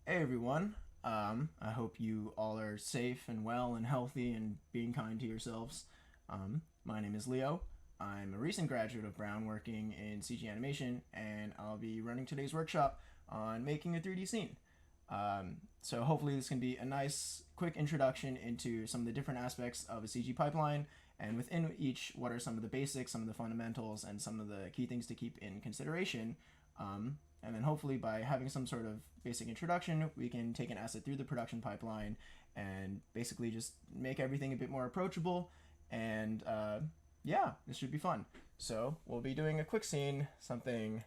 Hey everyone. I hope you all are safe and well and healthy and being kind to yourselves. My name is Leo. I'm a recent graduate of Brown working in CG animation, and I'll be running today's workshop on making a 3D scene. So hopefully this can be a nice, quick introduction into some of the different aspects of a CG pipeline, and within each, what are some of the basics, some of the fundamentals, and some of the key things to keep in consideration. And then hopefully by having some sort of basic introduction, we can take an asset through the production pipeline and basically just make everything a bit more approachable. And yeah, this should be fun. So we'll be doing a quick scene, something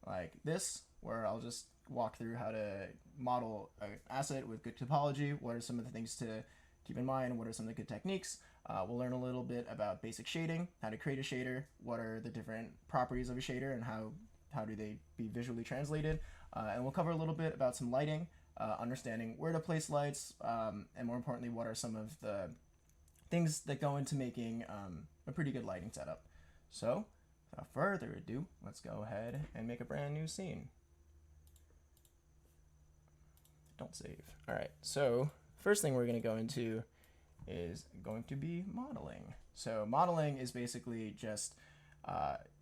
like this, where I'll just walk through how to model an asset with good topology. What are some of the things to keep in mind? What are some of the good techniques? We'll learn a little bit about basic shading, how to create a shader, what are the different properties of a shader, and how do they be visually translated. And we'll cover a little bit about some lighting, understanding where to place lights, and more importantly, what are some of the things that go into making a pretty good lighting setup. So, without further ado, let's go ahead and make a brand new scene. Don't save. All right, so first thing we're going to go into is going to be modeling. So modeling is basically just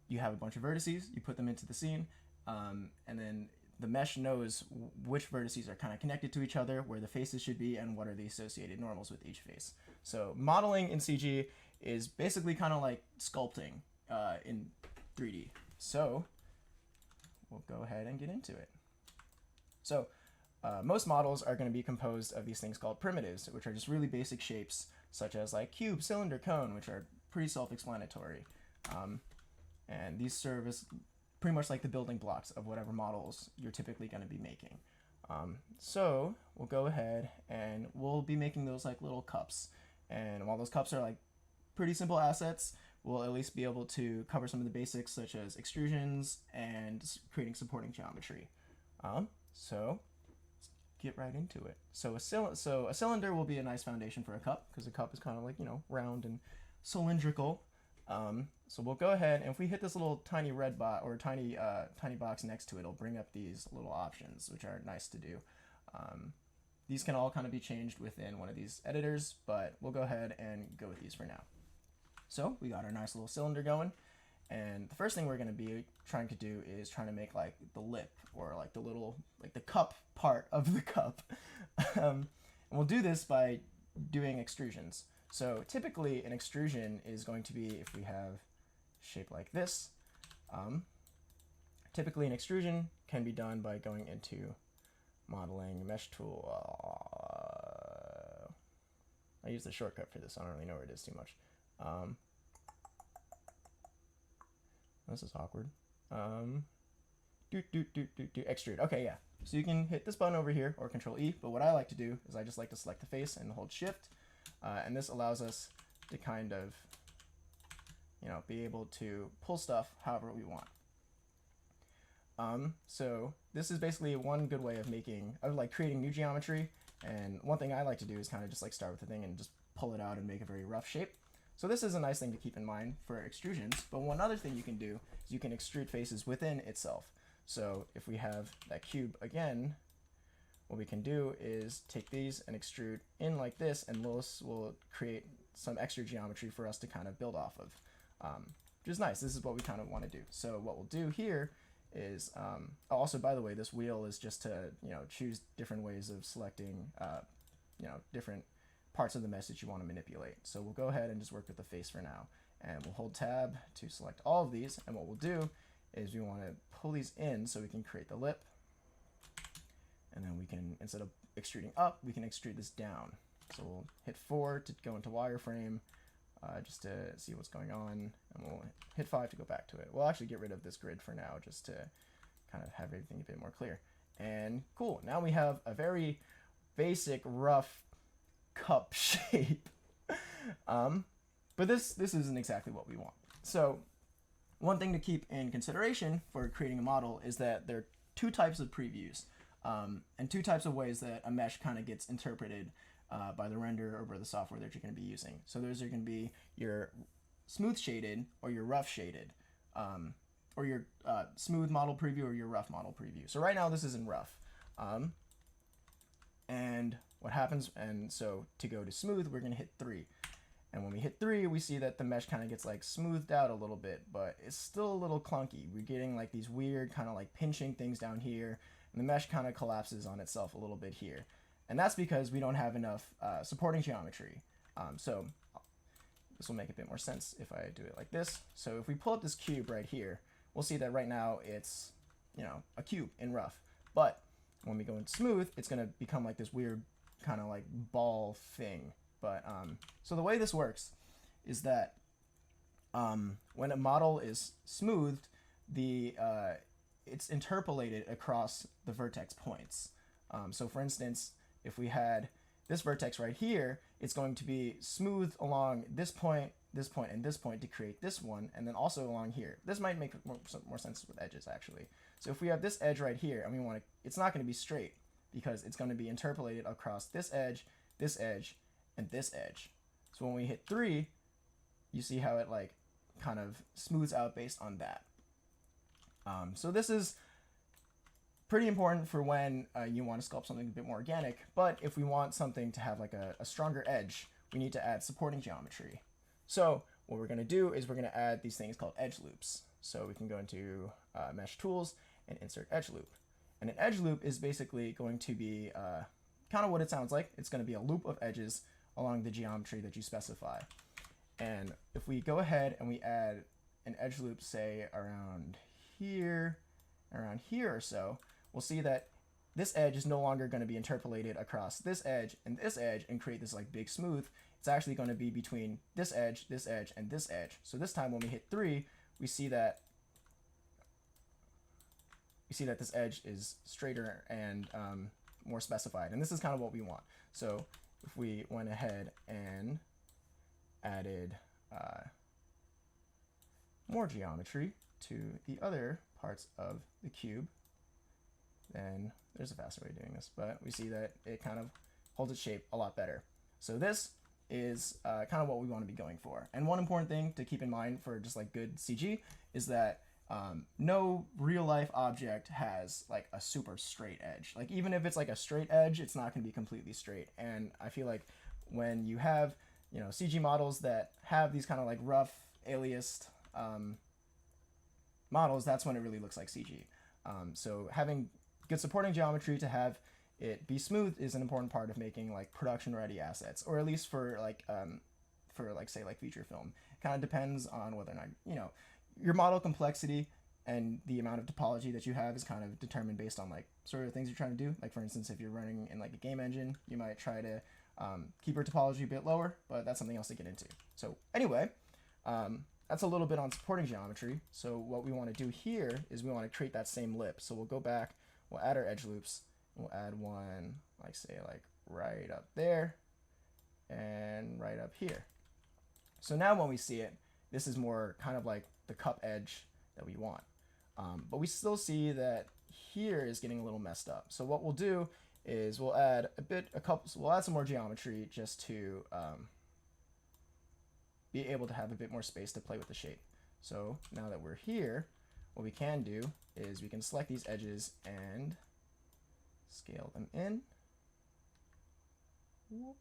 you have a bunch of vertices, you put them into the scene, and then the mesh knows which vertices are kind of connected to each other, where the faces should be, and what are the associated normals with each face. So modeling in CG is basically kind of like sculpting in 3D. So we'll go ahead and get into it. So most models are going to be composed of these things called primitives, which are just really basic shapes, such as like cube, cylinder, cone, which are pretty self-explanatory. And these serve as pretty much like the building blocks of whatever models you're typically going to be making. So we'll go ahead and we'll be making those like little cups. And while those cups are like pretty simple assets, we'll at least be able to cover some of the basics such as extrusions and creating supporting geometry. So let's get right into it. So a cylinder will be a nice foundation for a cup, because a cup is kind of like, round and cylindrical. So we'll go ahead, and if we hit this little tiny red box or tiny box next to it, it'll bring up these little options, which are nice to do. These can all kind of be changed within one of these editors, but we'll go ahead and go with these for now. So we got our nice little cylinder going, and the first thing we're going to be trying to do is trying to make like the lip, or like the little, like the cup part of the cup. And we'll do this by doing extrusions. So typically an extrusion is going to be, if we have shape like this, typically an extrusion can be done by going into modeling, mesh tool. I use the shortcut for this, I don't really know where it is too much. This is awkward. Extrude. Okay, yeah. So you can hit this button over here, or Control E, but what I like to do is I just like to select the face and hold Shift, and this allows us to kind of, be able to pull stuff however we want. So this is basically one good way of creating new geometry, and one thing I like to do is kind of just like start with the thing and just pull it out and make a very rough shape. So this is a nice thing to keep in mind for extrusions, but one other thing you can do is you can extrude faces within itself. So if we have that cube again, what we can do is take these and extrude in like this, and this will create some extra geometry for us to kind of build off of, which is nice. This is what we kind of want to do. So what we'll do here is, also, by the way, this wheel is just to, choose different ways of selecting, different parts of the mesh that you want to manipulate. So we'll go ahead and just work with the face for now, and we'll hold tab to select all of these, and what we'll do is we want to pull these in so we can create the lip, and then we can, instead of extruding up, we can extrude this down. So we'll hit 4 to go into wireframe, just to see what's going on, and we'll hit 5 to go back to it. We'll actually get rid of this grid for now, just to kind of have everything a bit more clear. And cool, now we have a very basic, rough cup shape. But this isn't exactly what we want. So one thing to keep in consideration for creating a model is that there are two types of previews, and two types of ways that a mesh kind of gets interpreted by the render or by the software that you're going to be using. So those are going to be your smooth shaded or your rough shaded, or your smooth model preview or your rough model preview. So right now this is in rough. And what happens, and so to go to smooth, we're going to hit 3. And when we hit 3, we see that the mesh kind of gets like smoothed out a little bit, but it's still a little clunky. We're getting like these weird kind of like pinching things down here, and the mesh kind of collapses on itself a little bit here. And that's because we don't have enough supporting geometry. So this will make a bit more sense if I do it like this. So if we pull up this cube right here, we'll see that right now it's, you know, a cube in rough. But when we go in smooth, it's going to become like this weird kind of like ball thing. But so the way this works is that when a model is smoothed, it's interpolated across the vertex points. So for instance, if we had this vertex right here, it's going to be smoothed along this point, and this point to create this one, and then also along here. This might make more sense with edges actually. So if we have this edge right here, and we want to, it's not going to be straight because it's going to be interpolated across this edge, and this edge. So when we hit 3, you see how it like kind of smooths out based on that. So this is pretty important for when you want to sculpt something a bit more organic, but if we want something to have like a stronger edge, we need to add supporting geometry. So what we're going to do is we're going to add these things called edge loops. So we can go into mesh tools and insert edge loop. And an edge loop is basically going to be kind of what it sounds like. It's going to be a loop of edges along the geometry that you specify. And if we go ahead and we add an edge loop, say around here or so, we'll see that this edge is no longer going to be interpolated across this edge and create this like big smooth. It's actually going to be between this edge, and this edge. So this time when we hit 3, we see that this edge is straighter and more specified. And this is kind of what we want. So if we went ahead and added more geometry to the other parts of the cube, then there's a faster way of doing this, but we see that it kind of holds its shape a lot better. So this is kind of what we want to be going for. And one important thing to keep in mind for just like good CG is that no real life object has like a super straight edge. Like even if it's like a straight edge, it's not going to be completely straight. And I feel like when you have, you know, CG models that have these kind of like rough aliased models, that's when it really looks like CG. So having good supporting geometry to have it be smooth is an important part of making like production ready assets, or at least for like say like feature film. It kind of depends on whether or not, you know, your model complexity and the amount of topology that you have is kind of determined based on like sort of things you're trying to do. Like for instance, if you're running in like a game engine, you might try to keep your topology a bit lower, but that's something else to get into. So anyway, that's a little bit on supporting geometry. So what we want to do here is we want to create that same lip. So we'll go back, we'll add our edge loops, and we'll add one, like say like right up there and right up here. So now when we see it, this is more kind of like the cup edge that we want. But we still see that here is getting a little messed up. So what we'll do is we'll add we'll add some more geometry just to be able to have a bit more space to play with the shape. So now that we're here, what we can do is we can select these edges and scale them in. Whoop.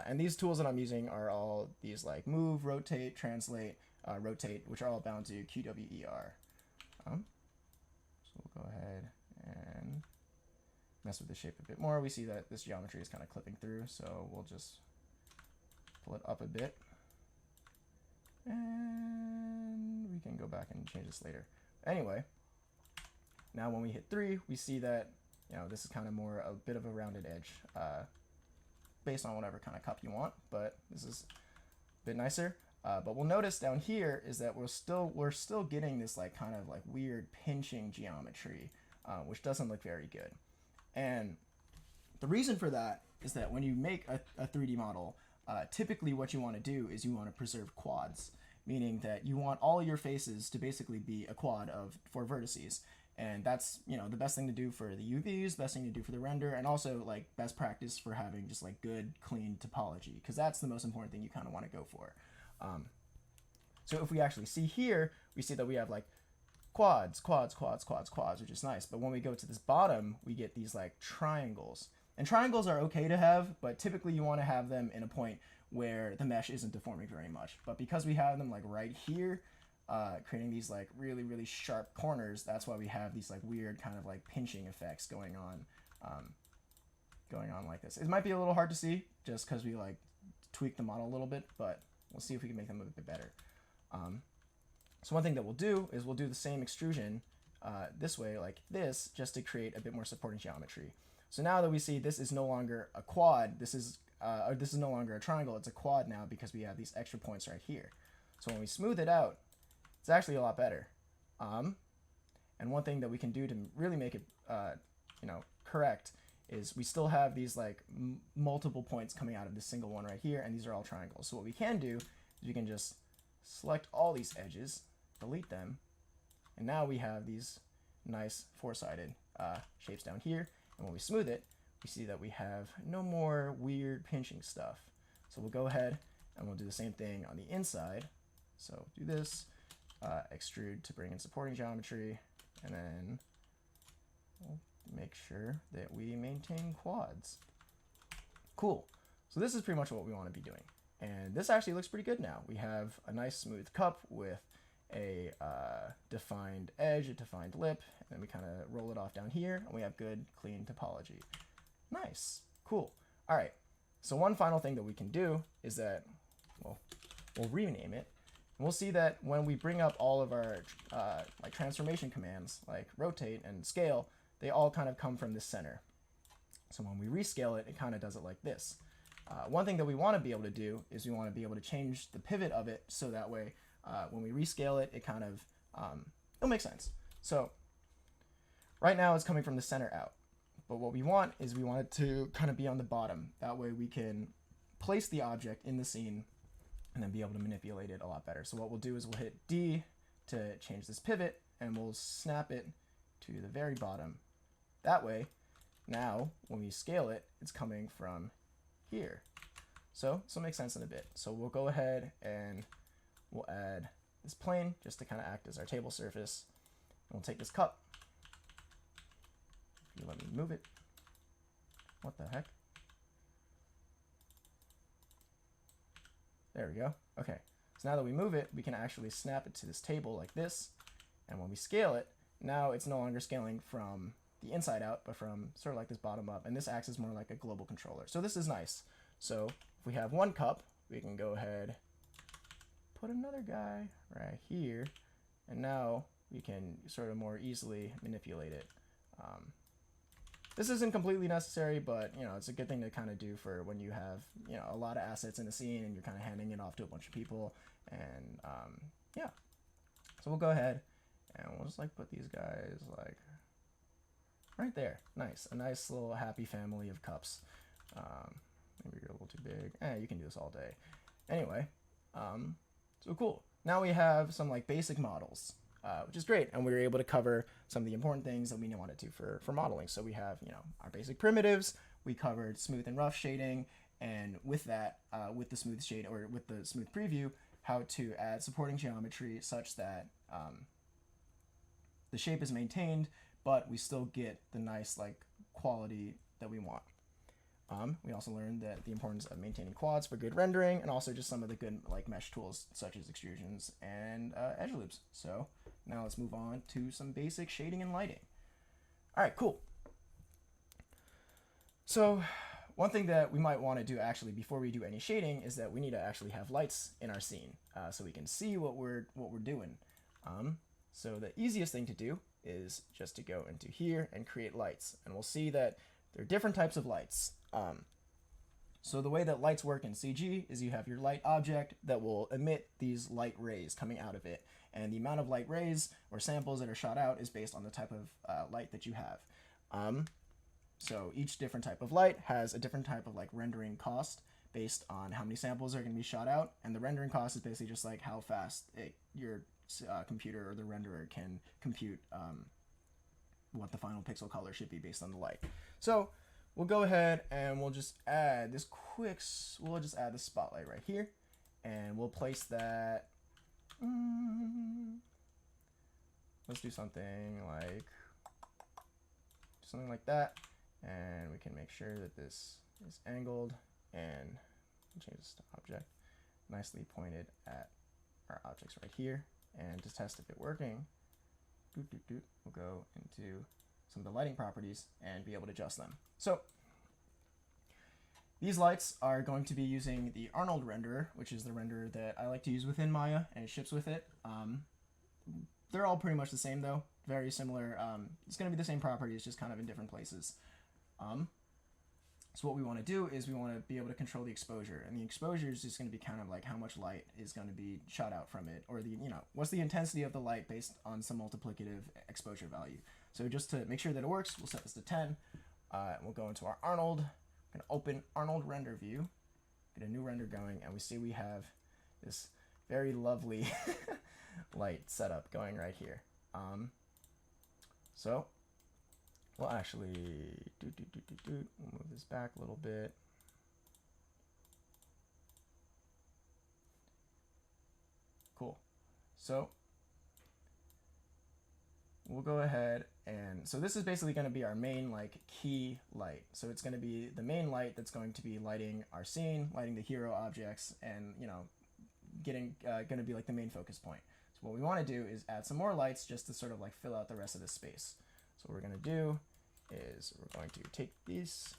And these tools that I'm using are all these like move, rotate, translate, rotate, which are all bound to QWER. So we'll go ahead and mess with the shape a bit more. We see that this geometry is kind of clipping through, so we'll just pull it up a bit. And we can go back and change this later. Anyway, now when we hit 3, we see that, you know, this is kind of more a bit of a rounded edge. Based on whatever kind of cup you want, but this is a bit nicer. But we'll notice down here is that we're still getting this like kind of like weird pinching geometry, which doesn't look very good. And the reason for that is that when you make a 3D model, typically what you want to do is you want to preserve quads, meaning that you want all your faces to basically be a quad of 4 vertices. And that's, you know, the best thing to do for the UVs, best thing to do for the render, and also like best practice for having just like good, clean topology, because that's the most important thing you kind of want to go for. So if we actually see here, we see that we have like quads, which is nice. But when we go to this bottom, we get these like triangles. And triangles are okay to have, but typically you want to have them in a point where the mesh isn't deforming very much. But because we have them like right here, creating these like really, really sharp corners, that's why we have these like weird kind of like pinching effects going on like this. It might be a little hard to see just because we like tweak the model a little bit, but we'll see if we can make them a bit better. So one thing that we'll do is we'll do the same extrusion this way, like this, just to create a bit more supporting geometry. So now that we see this is no longer a quad, this is no longer a triangle, it's a quad now because we have these extra points right here. So when we smooth it out, it's actually a lot better. And one thing that we can do to really make it, correct is we still have these like multiple points coming out of this single one right here, and these are all triangles. So what we can do is we can just select all these edges, delete them, and now we have these nice four-sided shapes down here. And when we smooth it, we see that we have no more weird pinching stuff. So we'll go ahead and we'll do the same thing on the inside. So do this, extrude to bring in supporting geometry, and then we'll make sure that we maintain quads. Cool. So this is pretty much what we want to be doing. And this actually looks pretty good now. We have a nice smooth cup with a defined edge, a defined lip, and then we kind of roll it off down here, and we have good, clean topology. Nice. Cool. All right. So one final thing that we can do is that, well, we'll rename it. And we'll see that when we bring up all of our like transformation commands, like rotate and scale, they all kind of come from the center. So when we rescale it, it kind of does it like this. One thing that we want to be able to do is we want to be able to change the pivot of it so that way when we rescale it, it kind of, it'll make sense. So right now it's coming from the center out. But what we want is we want it to kind of be on the bottom. That way we can place the object in the scene and then be able to manipulate it a lot better. So what we'll do is we'll hit D to change this pivot, and we'll snap it to the very bottom. That way, now when we scale it, it's coming from here. So this will make sense in a bit. So we'll go ahead and we'll add this plane just to kind of act as our table surface. And we'll take this cup. If you let me move it. What the heck? There we go. Okay. So now that we move it, we can actually snap it to this table like this. And when we scale it, now it's no longer scaling from the inside out, but from sort of like this bottom up. And this acts as more like a global controller. So this is nice. So if we have one cup, we can go ahead, put another guy right here, and now we can sort of more easily manipulate it. This isn't completely necessary, but it's a good thing to kind of do for when you have a lot of assets in the scene and you're kind of handing it off to a bunch of people. And yeah, so we'll go ahead and we'll just like put these guys like right there. Nice, a nice little happy family of cups. Maybe you're a little too big. You can do this all day. Anyway, so cool. Now we have some like basic models, which is great, and we were able to cover some of the important things that we wanted to for modeling. So we have our basic primitives. We covered smooth and rough shading, and with that, with the smooth shade or with the smooth preview, how to add supporting geometry such that the shape is maintained, but we still get the nice like quality that we want. We also learned that the importance of maintaining quads for good rendering, and also just some of the good like mesh tools such as extrusions and edge loops. So now let's move on to some basic shading and lighting. All right, cool. So one thing that we might want to do actually before we do any shading is that we need to actually have lights in our scene so we can see what we're doing. So the easiest thing to do is just to go into here and create lights, and we'll see that there are different types of lights. So the way that lights work in CG is you have your light object that will emit these light rays coming out of it, and the amount of light rays or samples that are shot out is based on the type of light that you have. So each different type of light has a different type of like rendering cost based on how many samples are going to be shot out, and the rendering cost is basically just like how fast your computer or the renderer can compute what the final pixel color should be based on the light. So we'll go ahead and we'll just add this we'll just add the spotlight right here, and we'll place that let's do something like that, and we can make sure that this is angled and change this to object, nicely pointed at our objects right here. And to test if it's working, we'll go into some of the lighting properties and be able to adjust them. So these lights are going to be using the Arnold Render, which is the renderer that I like to use within Maya, and it ships with it. They're all pretty much the same though, very similar. It's going to be the same properties, just kind of in different places. So what we want to do is we want to be able to control the exposure, and the exposure is just going to be kind of like how much light is going to be shot out from it, or the, what's the intensity of the light based on some multiplicative exposure value. So just to make sure that it works, we'll set this to 10. And we'll go into our Arnold, we're going to open Arnold Render view, get a new render going, and we see we have this very lovely light setup going right here. So we'll actually we'll move this back a little bit. Cool. So we'll go ahead and, so this is basically going to be our main key light. So it's going to be the main light that's going to be lighting our scene, lighting the hero objects, and going to be the main focus point. So what we want to do is add some more lights just to sort of fill out the rest of the space. So what we're going to do is we're going to take these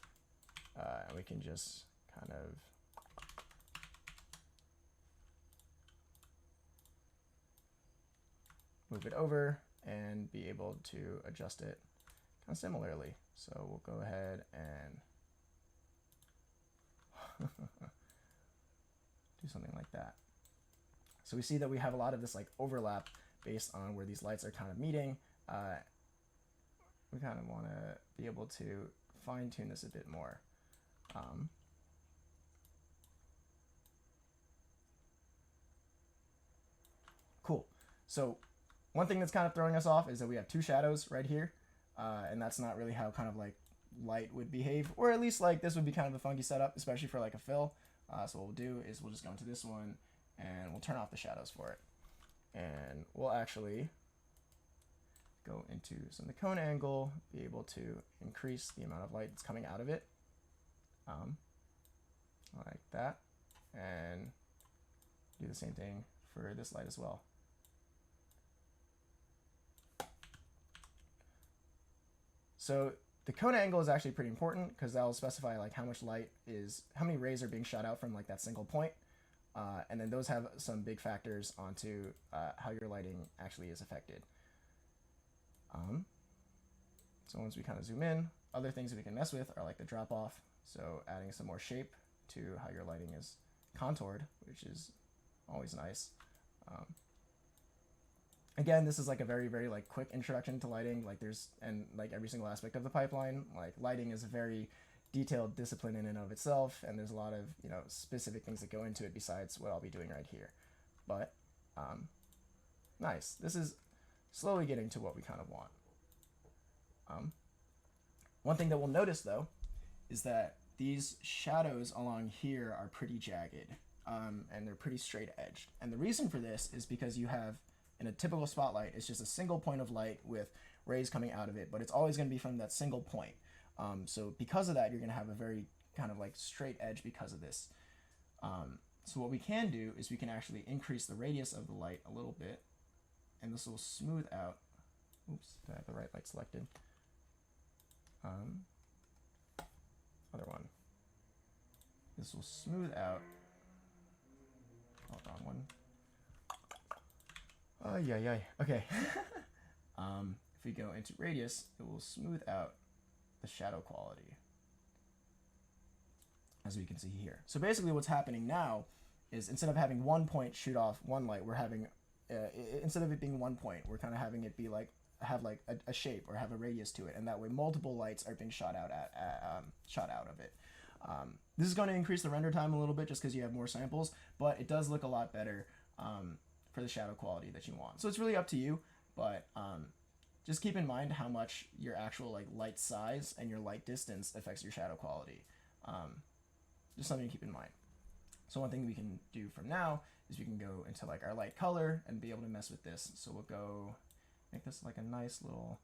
and we can just kind of move it over and be able to adjust it kind of similarly. So we'll go ahead and do something like that. So we see that we have a lot of this overlap based on where these lights are kind of meeting. We kind of want to be able to fine tune this a bit more. Cool. So one thing that's kind of throwing us off is that we have two shadows right here, and that's not really how kind of light would behave, or at least this would be kind of a funky setup, especially for a fill. So what we'll do is we'll just go into this one and we'll turn off the shadows for it, and we'll actually go into some of the cone angle, be able to increase the amount of light that's coming out of it, like that, and do the same thing for this light as well. So the cone angle is actually pretty important because that will specify how much light is, how many rays are being shot out from that single point, and then those have some big factors onto how your lighting actually is affected. So once we kind of zoom in, other things that we can mess with are the drop off. So adding some more shape to how your lighting is contoured, which is always nice. Again, this is a very, very quick introduction to lighting. And every single aspect of the pipeline, lighting is a very detailed discipline in and of itself, and there's a lot of specific things that go into it besides what I'll be doing right here. But nice. This is slowly getting to what we kind of want. One thing that we'll notice though is that these shadows along here are pretty jagged, and they're pretty straight edged. And the reason for this is because you have, in a typical spotlight, it's just a single point of light with rays coming out of it, but it's always going to be from that single point. So because of that, you're going to have a very kind of straight edge because of this. So what we can do is we can actually increase the radius of the light a little bit, and this will smooth out. Oops, did I have the right light selected? Other one. This will smooth out. Oh, wrong one. Oh, yeah. Okay. If we go into radius, it will smooth out the shadow quality, as we can see here. So basically what's happening now is instead of having one point shoot off one light, we're having, instead of it being one point, we're kind of having it be have a shape or have a radius to it, and that way multiple lights are being shot out of it. This is going to increase the render time a little bit just because you have more samples, but it does look a lot better for the shadow quality that you want. So it's really up to you, but just keep in mind how much your actual light size and your light distance affects your shadow quality. Just something to keep in mind. So one thing we can do from now is we can go into our light color and be able to mess with this. So we'll go make this like a nice little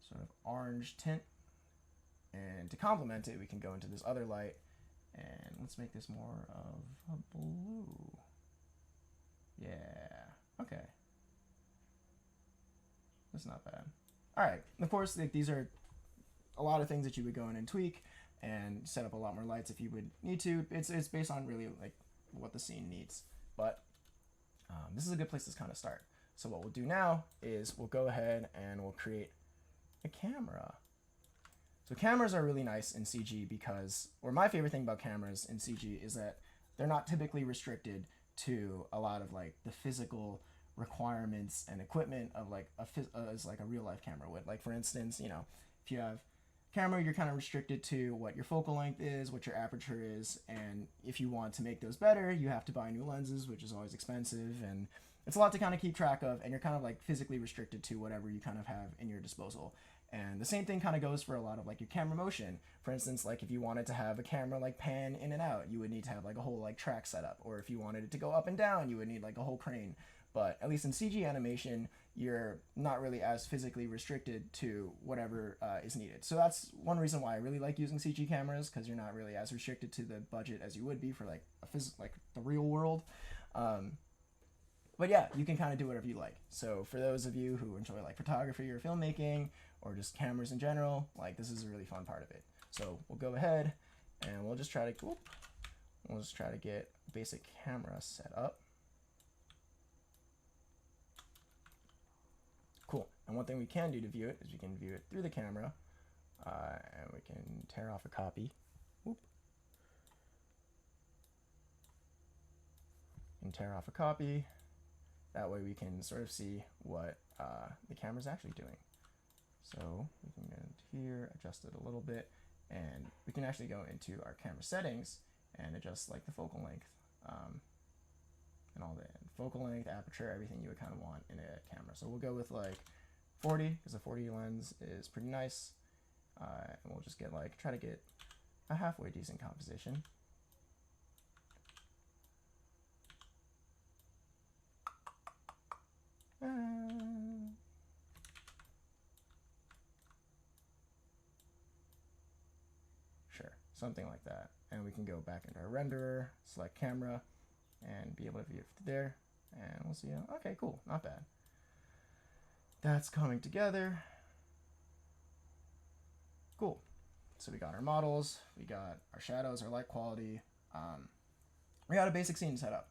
sort of orange tint. And to complement it, we can go into this other light, and let's make this more of a blue. Yeah, okay. That's not bad. All right, of course, like, these are a lot of things that you would go in and tweak and set up a lot more lights if you would need to. It's based on really like what the scene needs. But this is a good place to kind of start. So what we'll do now is we'll go ahead and we'll create a camera. So cameras are really nice in CG because, or my favorite thing about cameras in CG is that they're not typically restricted to a lot of like the physical requirements and equipment of like as like a real life camera would. Like for instance, you know, if you have camera, you're kind of restricted to what your focal length is, what your aperture is, and if you want to make those better, you have to buy new lenses, which is always expensive, and it's a lot to kind of keep track of, and you're kind of like physically restricted to whatever you kind of have in your disposal. And the same thing kind of goes for a lot of like your camera motion. For instance, like if you wanted to have a camera like pan in and out, you would need to have like a whole like track setup, or if you wanted it to go up and down, you would need like a whole crane. But at least in CG animation, you're not really as physically restricted to whatever is needed. So that's one reason why I really like using CG cameras, because you're not really as restricted to the budget as you would be for like like the real world. But yeah, you can kind of do whatever you like. So for those of you who enjoy like photography or filmmaking or just cameras in general, like this is a really fun part of it. So we'll go ahead and we'll just try to get basic camera set up. Cool. And one thing we can do to view it is we can view it through the camera, and we can tear off a copy. Whoop. And tear off a copy. That way we can sort of see what the camera's actually doing. So we can go into here, adjust it a little bit, and we can actually go into our camera settings and adjust like the focal length and all the focal length, aperture, everything you would kind of want in a camera. So we'll go with like 40 because the 40 lens is pretty nice, and we'll just get like try to get a halfway decent composition. Sure, something like that. And we can go back into our renderer, select camera, and be able to view it there. And we'll see. Okay, cool, not bad. That's coming together. Cool. So we got our models, we got our shadows, our light quality. We got a basic scene set up.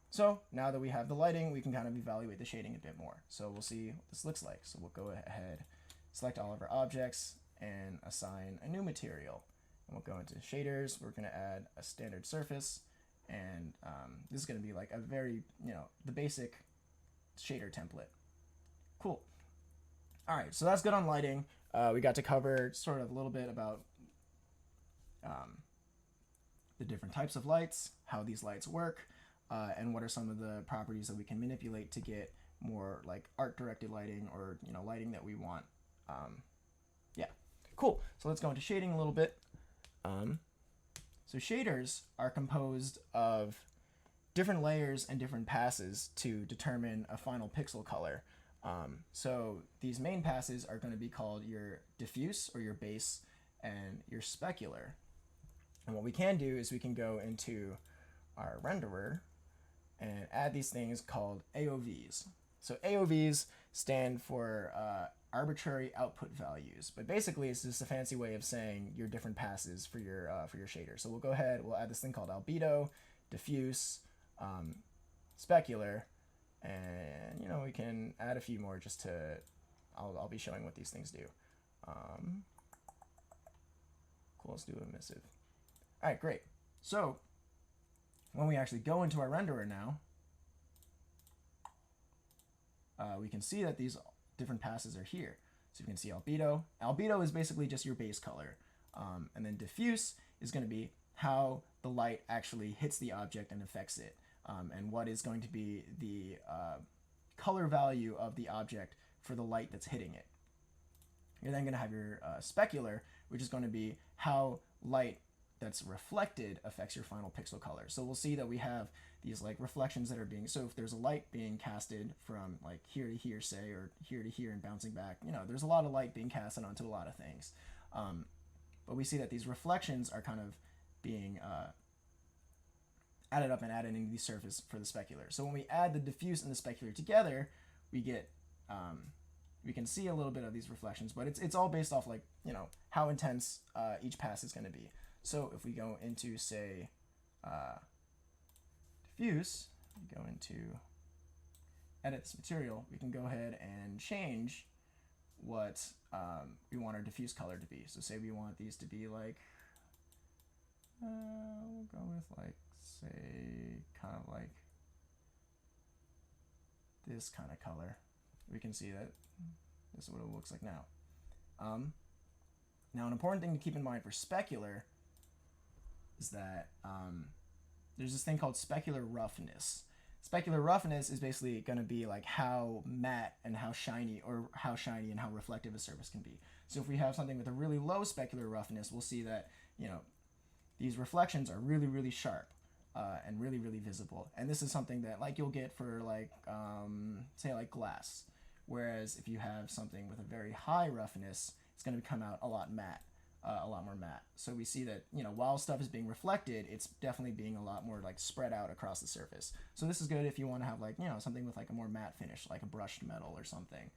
So now that we have the lighting, we can kind of evaluate the shading a bit more. So we'll see what this looks like. So we'll go ahead, select all of our objects, and assign a new material. And we'll go into shaders. We're going to add a standard surface, and this is going to be like a very, the basic shader template. Cool. All right, so that's good on lighting. We got to cover sort of a little bit about the different types of lights, how these lights work, and what are some of the properties that we can manipulate to get more like art-directed lighting, or lighting that we want. Yeah, cool. So let's go into shading a little bit. So shaders are composed of different layers and different passes to determine a final pixel color. So these main passes are going to be called your diffuse, or your base, and your specular. And what we can do is we can go into our renderer and add these things called AOVs. So AOVs stand for arbitrary output values, but basically it's just a fancy way of saying your different passes for your shader. So we'll go ahead, we'll add this thing called albedo, diffuse, specular, and we can add a few more just to, I'll be showing what these things do. Cool, let's do emissive. All right, great. So when we actually go into our renderer now, we can see that these different passes are here. So you can see albedo. Albedo is basically just your base color. And then diffuse is going to be how the light actually hits the object and affects it, and what is going to be the color value of the object for the light that's hitting it. You're then going to have your specular, which is going to be how light that's reflected affects your final pixel color. So we'll see that we have these like reflections that are being, so if there's a light being casted from like here to here, say, or here to here and bouncing back, you know, there's a lot of light being casted onto a lot of things. But we see that these reflections are kind of being added up and added into the surface for the specular. So when we add the diffuse and the specular together, we get, we can see a little bit of these reflections, but it's all based off like, you know, how intense each pass is going to be. So if we go into, say, diffuse, we go into edit this material, we can go ahead and change what we want our diffuse color to be. So say we want these to be like, we'll go with like, say, kind of like this kind of color. We can see that this is what it looks like now. Now an important thing to keep in mind for specular is that there's this thing called specular roughness. Specular roughness is basically going to be like how matte and how shiny, or how shiny and how reflective a surface can be. So if we have something with a really low specular roughness, we'll see that, you know, these reflections are really, really sharp and really, really visible. And this is something that like you'll get for like, say like glass. Whereas if you have something with a very high roughness, it's going to come out a lot matte. A lot more matte. So we see that, you know, while stuff is being reflected, it's definitely being a lot more like spread out across the surface. So this is good if you want to have like, you know, something with like a more matte finish, like a brushed metal or something.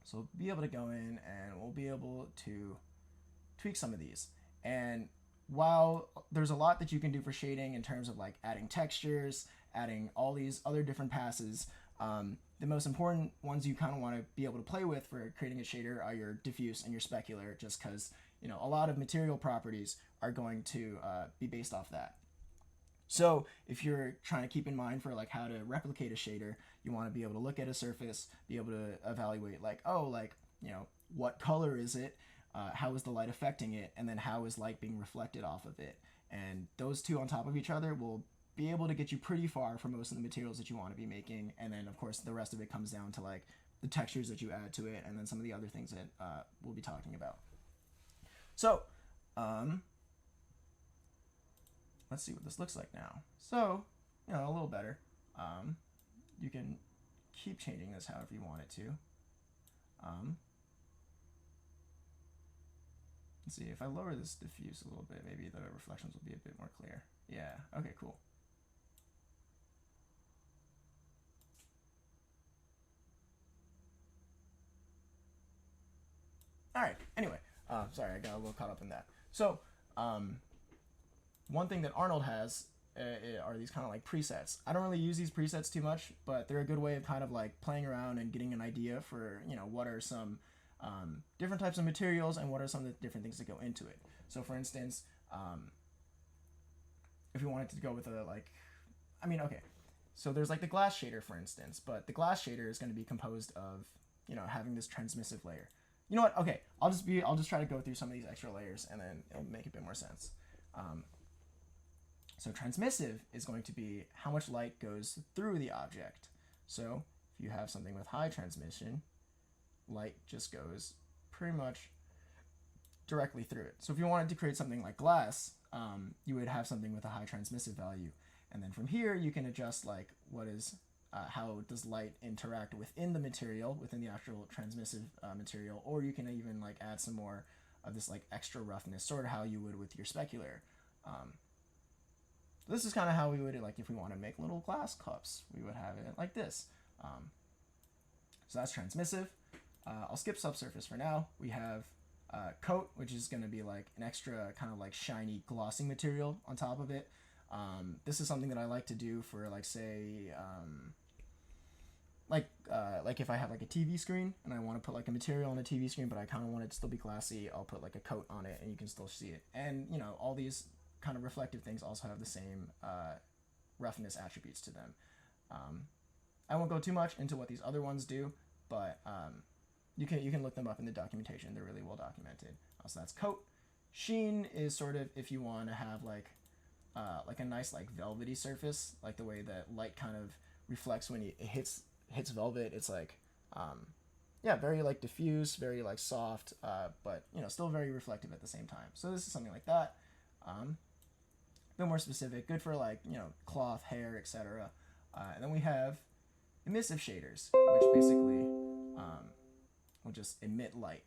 So we'll be able to go in and we'll be able to tweak some of these. And while there's a lot that you can do for shading in terms of like adding textures, adding all these other different passes, the most important ones you kind of want to be able to play with for creating a shader are your diffuse and your specular, just because, you know, a lot of material properties are going to be based off that. So if you're trying to keep in mind for like how to replicate a shader, you want to be able to look at a surface, be able to evaluate like, oh, like, you know, what color is it? How is the light affecting it? And then how is light being reflected off of it? And those two on top of each other will be able to get you pretty far for most of the materials that you want to be making. And then of course the rest of it comes down to like the textures that you add to it, and then some of the other things that we'll be talking about. So let's see what this looks like now. So, you know, a little better. You can keep changing this however you want it to. Let's see, if I lower this diffuse a little bit, maybe the reflections will be a bit more clear. Yeah, okay, cool. All right, anyway, sorry, I got a little caught up in that. So, one thing that Arnold has are these kind of like presets. I don't really use these presets too much, but they're a good way of kind of like playing around and getting an idea for, you know, what are some different types of materials and what are some of the different things that go into it. So for instance, if we wanted to go with a like, I mean, okay, so there's like the glass shader, for instance, but the glass shader is going to be composed of, you know, having this transmissive layer. You know what? Okay, I'll just try to go through some of these extra layers and then it'll make a bit more sense. So transmissive is going to be how much light goes through the object. So if you have something with high transmission, light just goes pretty much directly through it. So if you wanted to create something like glass, you would have something with a high transmissive value. And then from here, you can adjust like what is, how does light interact within the material, within the actual transmissive material, or you can even like add some more of this like extra roughness, sort of how you would with your specular. This is kind of how we would, like if we want to make little glass cups, we would have it like this. So that's transmissive. I'll skip subsurface for now. We have coat, which is going to be like an extra kind of like shiny glossing material on top of it. This is something that I like to do for like, say, like if I have like a TV screen and I want to put like a material on a TV screen, but I kind of want it to still be glassy, I'll put like a coat on it and you can still see it. And, you know, all these kind of reflective things also have the same roughness attributes to them. I won't go too much into what these other ones do, but you can look them up in the documentation. They're really well documented. So that's coat. Sheen is sort of if you want to have like a nice like velvety surface, like the way that light kind of reflects when it hits velvet. It's like yeah, very like diffuse, very like soft, but you know, still very reflective at the same time. So this is something like that. A bit more specific, good for like, you know, cloth, hair, etc. And then we have emissive shaders, which basically will just emit light.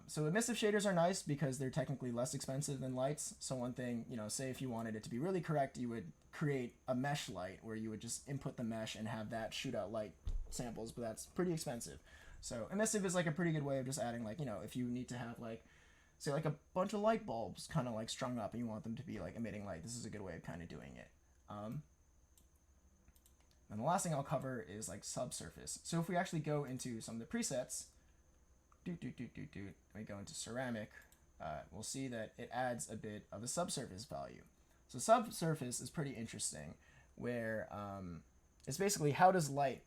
So emissive shaders are nice because they're technically less expensive than lights. So one thing, you know, say if you wanted it to be really correct, you would create a mesh light where you would just input the mesh and have that shoot out light samples, but that's pretty expensive. So emissive is like a pretty good way of just adding, like, you know, if you need to have like, say like a bunch of light bulbs kind of like strung up and you want them to be like emitting light, this is a good way of kind of doing it. And the last thing I'll cover is like subsurface. So if we actually go into some of the presets, we go into ceramic, we'll see that it adds a bit of a subsurface value. So subsurface is pretty interesting, where it's basically how does light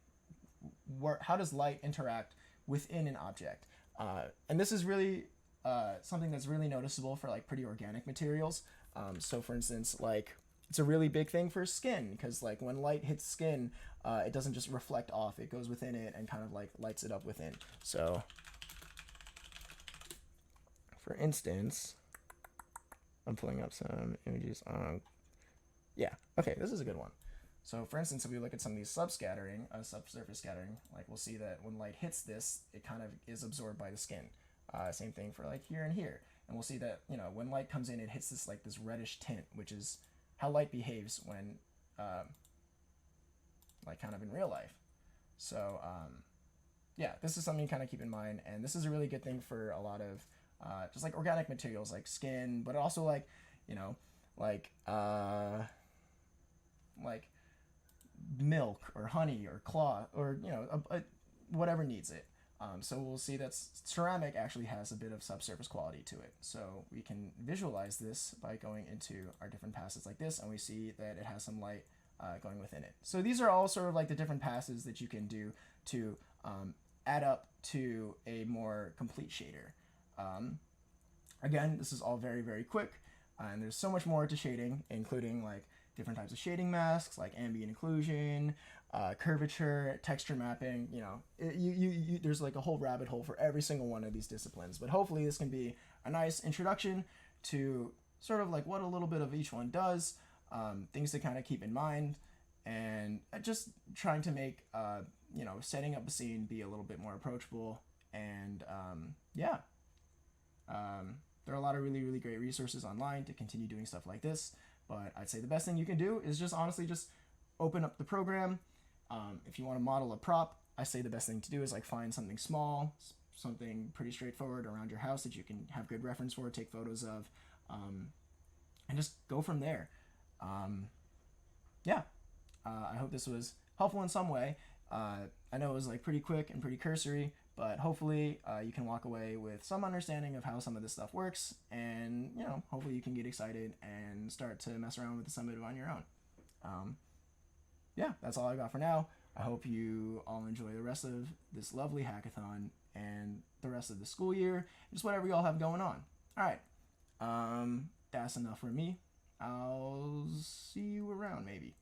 interact within an object, and this is really something that's really noticeable for like pretty organic materials. So for instance, like it's a really big thing for skin, because like when light hits skin, it doesn't just reflect off, it goes within it and kind of like lights it up within. So for instance, I'm pulling up some images on, yeah, okay, this is a good one. So for instance, if we look at some of these subscattering, subsurface scattering, like we'll see that when light hits this, it kind of is absorbed by the skin. Same thing for like here and here. And we'll see that, you know, when light comes in, it hits this like this reddish tint, which is how light behaves when, like kind of in real life. So yeah, this is something you kind of keep in mind. And this is a really good thing for a lot of just like organic materials like skin, but also like, you know, like milk or honey or cloth, or, you know, whatever needs it. So we'll see that ceramic actually has a bit of subsurface quality to it. So we can visualize this by going into our different passes like this, and we see that it has some light going within it. So these are all sort of like the different passes that you can do to add up to a more complete shader. Again, this is all very, very quick, and there's so much more to shading, including like different types of shading masks, like ambient occlusion, curvature, texture mapping. You know, there's like a whole rabbit hole for every single one of these disciplines. But hopefully this can be a nice introduction to sort of like what a little bit of each one does, things to kind of keep in mind, and just trying to make, you know, setting up a scene be a little bit more approachable. And yeah, there are a lot of really, really great resources online to continue doing stuff like this. But I'd say the best thing you can do is just honestly just open up the program. If you want to model a prop, I say the best thing to do is like find something small, something pretty straightforward around your house that you can have good reference for, take photos of, and just go from there. Yeah, I hope this was helpful in some way. I know it was like pretty quick and pretty cursory, but hopefully you can walk away with some understanding of how some of this stuff works, and, you know, hopefully you can get excited and start to mess around with the Summit on your own. Yeah, that's all I got for now. I hope you all enjoy the rest of this lovely hackathon and the rest of the school year, just whatever y'all have going on. All right, that's enough for me. I'll see you around maybe.